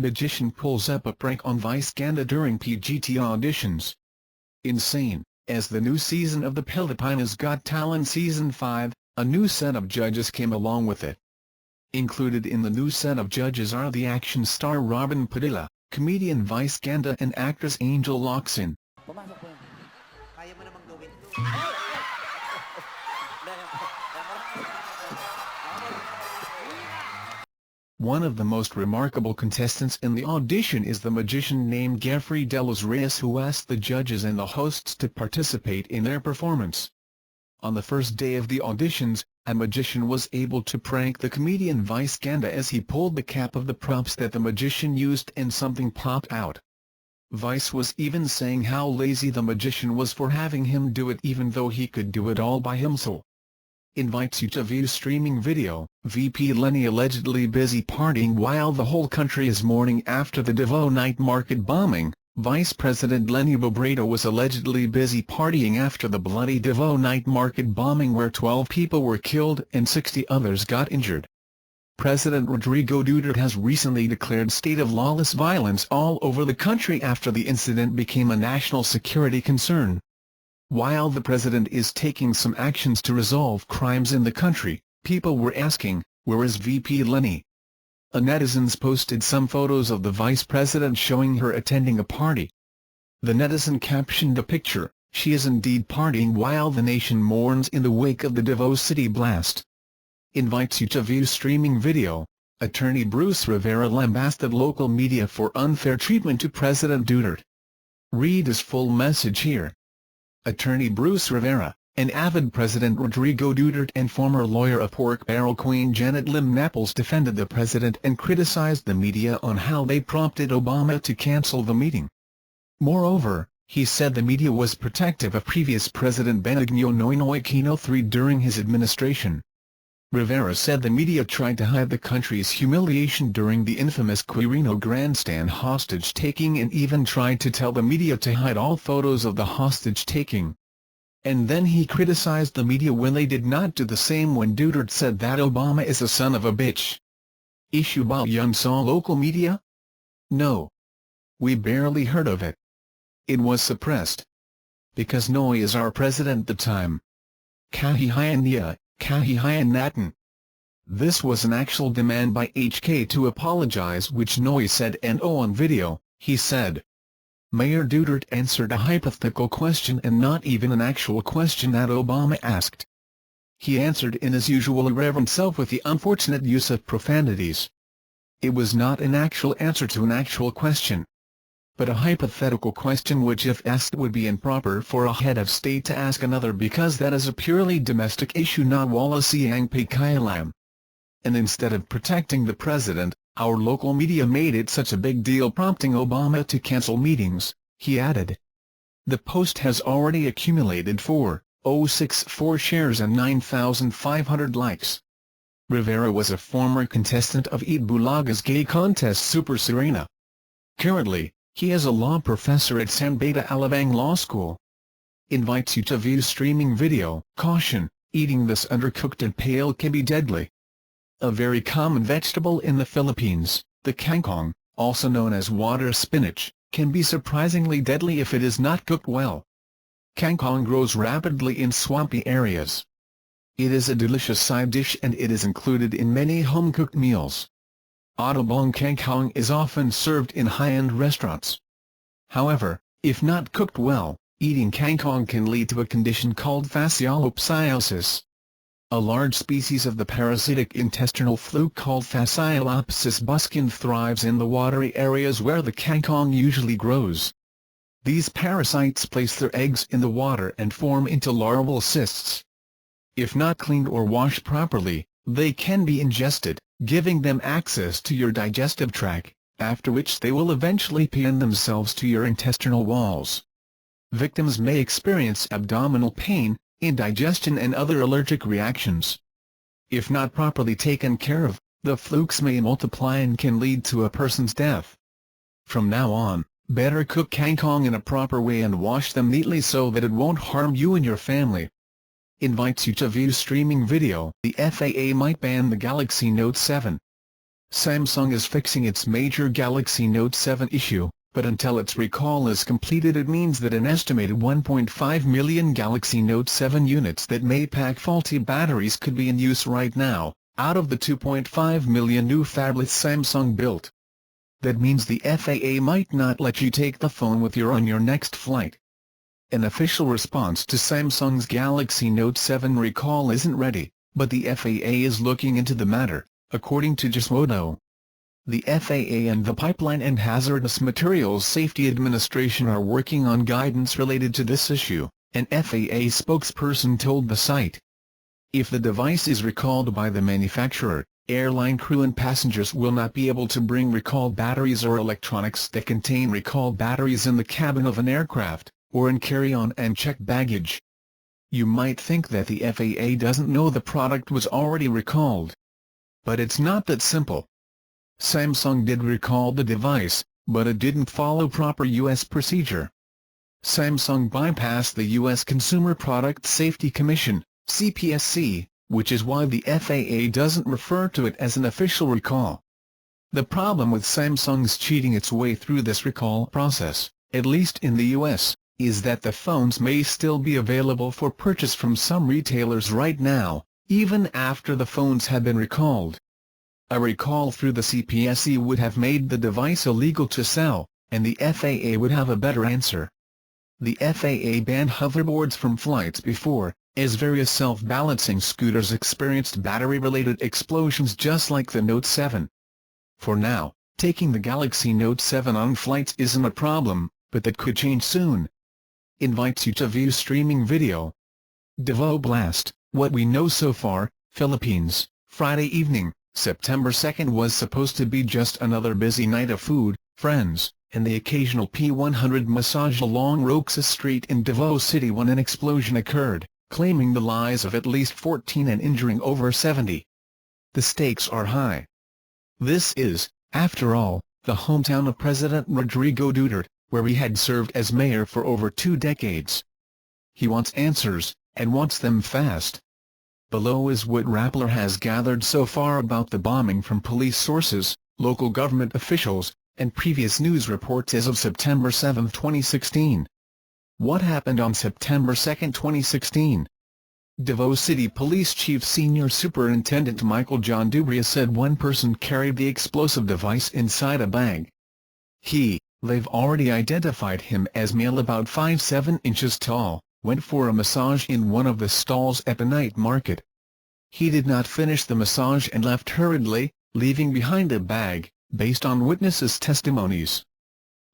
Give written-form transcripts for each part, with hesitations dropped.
magician pulls up a prank on Vice Ganda during PGT auditions. Insane, as the new season of the Pilipinas Got Talent Season 5, a new set of judges came along with it. Included in the new set of judges are the action star Robin Padilla, comedian Vice Ganda and actress Angel Locsin. One of the most remarkable contestants in the audition is the magician named Geffrey delos Reyes, who asked the judges and the hosts to participate in their performance. On the first day of the auditions, a magician was able to prank the comedian Vice Ganda as he pulled the cap of the props that the magician used and something popped out. Vice was even saying how lazy the magician was for having him do it, even though he could do it all by himself. Invites you to view streaming video. VP Leni allegedly busy partying while the whole country is mourning after the Davao night market bombing. Vice President Leni Robredo was allegedly busy partying after the bloody Davao night market bombing, where 12 people were killed and 60 others got injured. President Rodrigo Duterte has recently declared state of lawless violence all over the country after the incident became a national security concern. While the president is taking some actions to resolve crimes in the country, people were asking, where is VP Leni? A netizens posted some photos of the vice president showing her attending a party. The netizen captioned the picture, "She is indeed partying while the nation mourns in the wake of the Davao City blast." Invites you to view streaming video. Attorney Bruce Rivera lambasted local media for unfair treatment to President Duterte. Read his full message here. Attorney Bruce Rivera, an avid President Rodrigo Duterte and former lawyer of Pork Barrel Queen Janet Lim Naples, defended the president and criticized the media on how they prompted Obama to cancel the meeting. Moreover, he said the media was protective of previous President Benigno Noynoy Aquino III during his administration. Rivera said the media tried to hide the country's humiliation during the infamous Quirino grandstand hostage-taking and even tried to tell the media to hide all photos of the hostage-taking. And then he criticized the media when they did not do the same when Duterte said that Obama is a son of a bitch. Issue ba yun sa local media? No. We barely heard of it. It was suppressed. Because Noy is our president at the time. Kahihayan niya. Kahihayan natin. This was an actual demand by HK to apologize, which Noy said, and on video, he said. Mayor Duterte answered a hypothetical question and not even an actual question that Obama asked. He answered in his usual irreverent self with the unfortunate use of profanities. It was not an actual answer to an actual question, but a hypothetical question which, if asked, would be improper for a head of state to ask another, because that is a purely domestic issue, not wala siyang pakialam. And instead of protecting the president, our local media made it such a big deal prompting Obama to cancel meetings, he added. The post has already accumulated 4,064 shares and 9,500 likes. Rivera was a former contestant of Eat Bulaga's gay contest Super Serena. Currently, he is a law professor at San Beda Alabang Law School. Invites you to view streaming video. Caution, eating this undercooked and pale can be deadly. A very common vegetable in the Philippines, the kangkong, also known as water spinach, can be surprisingly deadly if it is not cooked well. Kangkong grows rapidly in swampy areas. It is a delicious side dish and it is included in many home-cooked meals. Adobong kangkong is often served in high-end restaurants. However, if not cooked well, eating kangkong can lead to a condition called fasciolopsiosis. A large species of the parasitic intestinal fluke called Fasciolopsis buskin thrives in the watery areas where the kangkong usually grows. These parasites place their eggs in the water and form into larval cysts. If not cleaned or washed properly, they can be ingested, giving them access to your digestive tract, after which they will eventually pin themselves to your intestinal walls. Victims may experience abdominal pain, indigestion and other allergic reactions. If not properly taken care of, the flukes may multiply and can lead to a person's death. From now on, better cook kangkong in a proper way and wash them neatly so that it won't harm you and your family. Invites you to view streaming video. The FAA might ban the Galaxy Note 7. Samsung is fixing its major Galaxy Note 7 issue, but until its recall is completed it means that an estimated 1.5 million Galaxy Note 7 units that may pack faulty batteries could be in use right now, out of the 2.5 million new phablets Samsung built. That means the FAA might not let you take the phone with you on your next flight. An official response to Samsung's Galaxy Note 7 recall isn't ready, but the FAA is looking into the matter, according to Gizmodo. The FAA and the Pipeline and Hazardous Materials Safety Administration are working on guidance related to this issue, an FAA spokesperson told the site. If the device is recalled by the manufacturer, airline crew and passengers will not be able to bring recalled batteries or electronics that contain recalled batteries in the cabin of an aircraft, or in carry-on and checked baggage. You might think that the FAA doesn't know the product was already recalled. But it's not that simple. Samsung did recall the device, but it didn't follow proper U.S. procedure. Samsung bypassed the U.S. Consumer Product Safety Commission, CPSC, which is why the FAA doesn't refer to it as an official recall. The problem with Samsung's cheating its way through this recall process, at least in the US, is that the phones may still be available for purchase from some retailers right now, even after the phones have been recalled. A recall through the CPSC would have made the device illegal to sell, and the FAA would have a better answer. The FAA banned hoverboards from flights before, as various self-balancing scooters experienced battery-related explosions just like the Note 7. For now, taking the Galaxy Note 7 on flights isn't a problem, but that could change soon. Invites you to view streaming video. Devo Blast, What We Know So Far, Philippines, Friday evening, September 2nd was supposed to be just another busy night of food, friends, and the occasional P100 massage along Roxas Street in Davao City when an explosion occurred, claiming the lives of at least 14 and injuring over 70. The stakes are high. This is, after all, the hometown of President Rodrigo Duterte, where he had served as mayor for over 2 decades. He wants answers, and wants them fast. Below is what Rappler has gathered so far about the bombing from police sources, local government officials, and previous news reports as of September 7, 2016. What happened on September 2, 2016? Davao City Police Chief Senior Superintendent Michael John Dubria said one person carried the explosive device inside a bag. They've already identified him as male about 5'7" tall, went for a massage in one of the stalls at the night market. He did not finish the massage and left hurriedly, leaving behind a bag, based on witnesses' testimonies.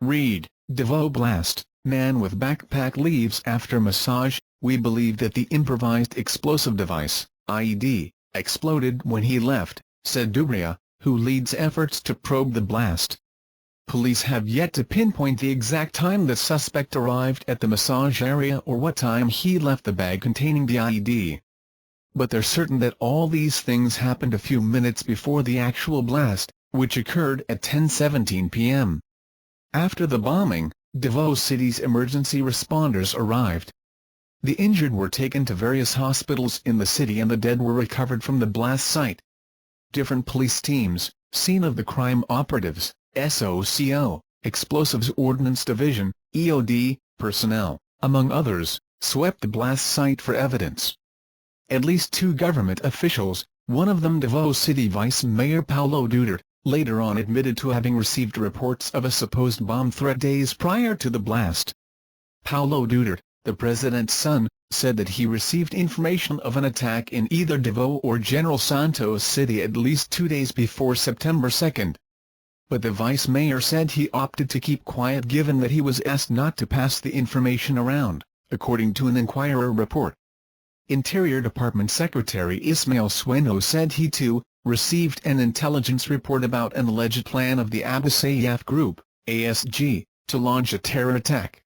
Read, Davao Blast, Man with Backpack Leaves After Massage. We believe that the improvised explosive device, IED, exploded when he left, said Dubria, who leads efforts to probe the blast. Police have yet to pinpoint the exact time the suspect arrived at the massage area or what time he left the bag containing the IED. But they're certain that all these things happened a few minutes before the actual blast, which occurred at 10:17 p.m. After the bombing, Davao City's emergency responders arrived. The injured were taken to various hospitals in the city and the dead were recovered from the blast site. Different police teams, scene of the crime operatives, SOCO, Explosives Ordnance Division, EOD, personnel, among others, swept the blast site for evidence. At least 2 government officials, one of them Davao City Vice Mayor Paulo Duterte, later on admitted to having received reports of a supposed bomb threat days prior to the blast. Paulo Duterte, the president's son, said that he received information of an attack in either Davao or General Santos City at least 2 days before September 2. But the vice mayor said he opted to keep quiet given that he was asked not to pass the information around, according to an Inquirer report. Interior Department Secretary Ismael Sueno said he too received an intelligence report about an alleged plan of the Abasayaf Group, ASG, to launch a terror attack.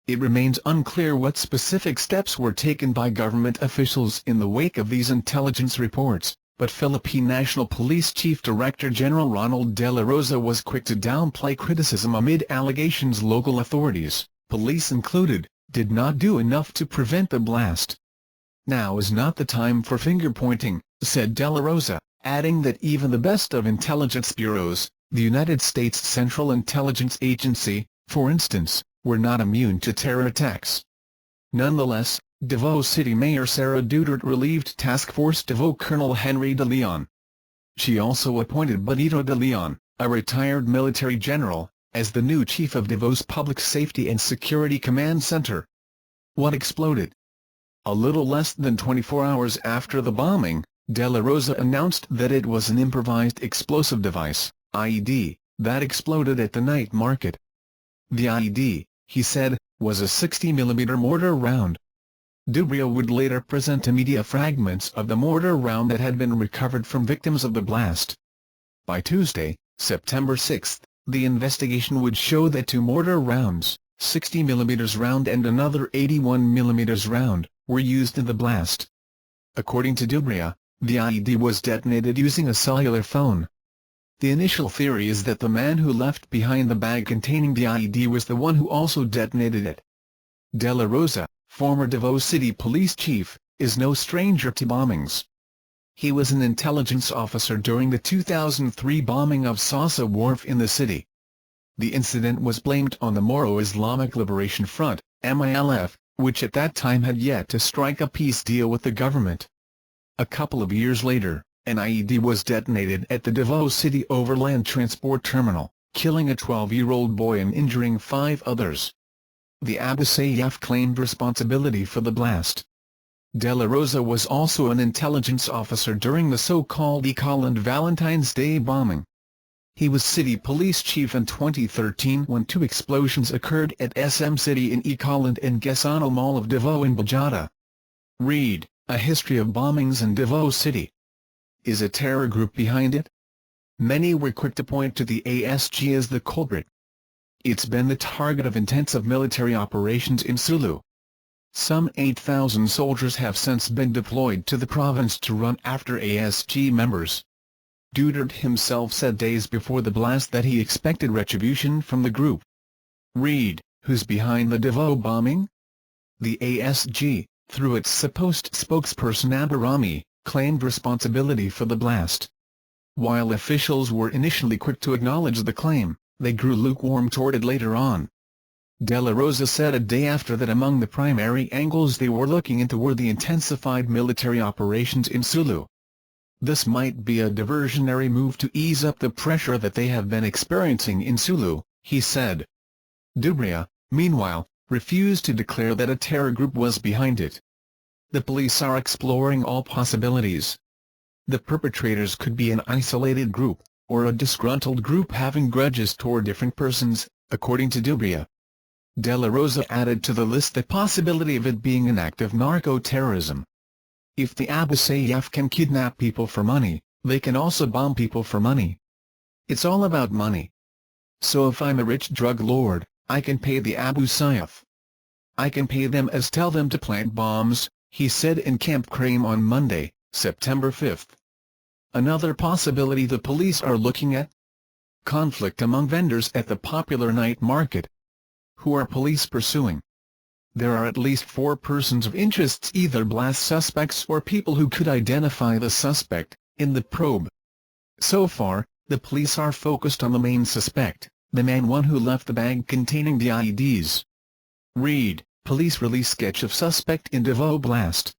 It remains unclear what specific steps were taken by government officials in the wake of these intelligence reports, but Philippine National Police Chief Director General Ronald De La Rosa was quick to downplay criticism amid allegations local authorities, police included, did not do enough to prevent the blast. Now is not the time for finger-pointing, said De La Rosa, adding that even the best of intelligence bureaus, the United States Central Intelligence Agency, for instance, were not immune to terror attacks. Nonetheless, Davao City Mayor Sara Duterte relieved Task Force Davao Colonel Henry de Leon. She also appointed Benito de Leon, a retired military general, as the new chief of Davao's Public Safety and Security Command Center. What exploded? A little less than 24 hours after the bombing, De La Rosa announced that it was an improvised explosive device, IED, that exploded at the night market. The IED, he said, was a 60mm mortar round. Dubria would later present to media fragments of the mortar round that had been recovered from victims of the blast. By Tuesday, September 6, the investigation would show that 2 mortar rounds, 60mm round and another 81mm round, were used in the blast. According to Dubria, the IED was detonated using a cellular phone. The initial theory is that the man who left behind the bag containing the IED was the one who also detonated it. De La Rosa, former Davao City Police Chief, is no stranger to bombings. He was an intelligence officer during the 2003 bombing of Sasa Wharf in the city. The incident was blamed on the Moro Islamic Liberation Front, MILF, which at that time had yet to strike a peace deal with the government. A couple of years later, an IED was detonated at the Davao City Overland Transport Terminal, killing a 12-year-old boy and injuring 5 others. The Abu Sayyaf claimed responsibility for the blast. De La Rosa was also an intelligence officer during the so-called Ecoland Valentine's Day bombing. He was city police chief in 2013 when 2 explosions occurred at SM City in Ecoland and Gesano Mall of Davao in Bajada. Read, A History of Bombings in Davao City. Is a terror group behind it? Many were quick to point to the ASG as the culprit. It's been the target of intensive military operations in Sulu. Some 8,000 soldiers have since been deployed to the province to run after ASG members. Duterte himself said days before the blast that he expected retribution from the group. Read, Who's behind the Davao bombing? The ASG, through its supposed spokesperson Abarami, claimed responsibility for the blast. While officials were initially quick to acknowledge the claim, they grew lukewarm toward it later on. De La Rosa said a day after that among the primary angles they were looking into were the intensified military operations in Sulu. This might be a diversionary move to ease up the pressure that they have been experiencing in Sulu, he said. Dubria, meanwhile, refused to declare that a terror group was behind it. The police are exploring all possibilities. The perpetrators could be an isolated group, or a disgruntled group having grudges toward different persons, according to Dubria. De La Rosa added to the list the possibility of it being an act of narco-terrorism. If the Abu Sayyaf can kidnap people for money, they can also bomb people for money. It's all about money. So if I'm a rich drug lord, I can pay the Abu Sayyaf. I can pay them as tell them to plant bombs, he said in Camp Crame on Monday, September 5. Another possibility the police are looking at? Conflict among vendors at the popular night market. Who are police pursuing? There are at least 4 persons of interest, either blast suspects or people who could identify the suspect, in the probe. So far, the police are focused on the main suspect, the one who left the bag containing the IEDs. Read, Police release sketch of suspect in Davao blast.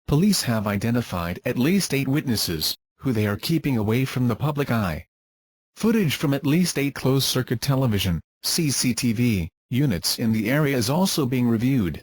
Police have identified at least 8 witnesses, who they are keeping away from the public eye. Footage from at least 8 closed-circuit television, CCTV, units in the area is also being reviewed.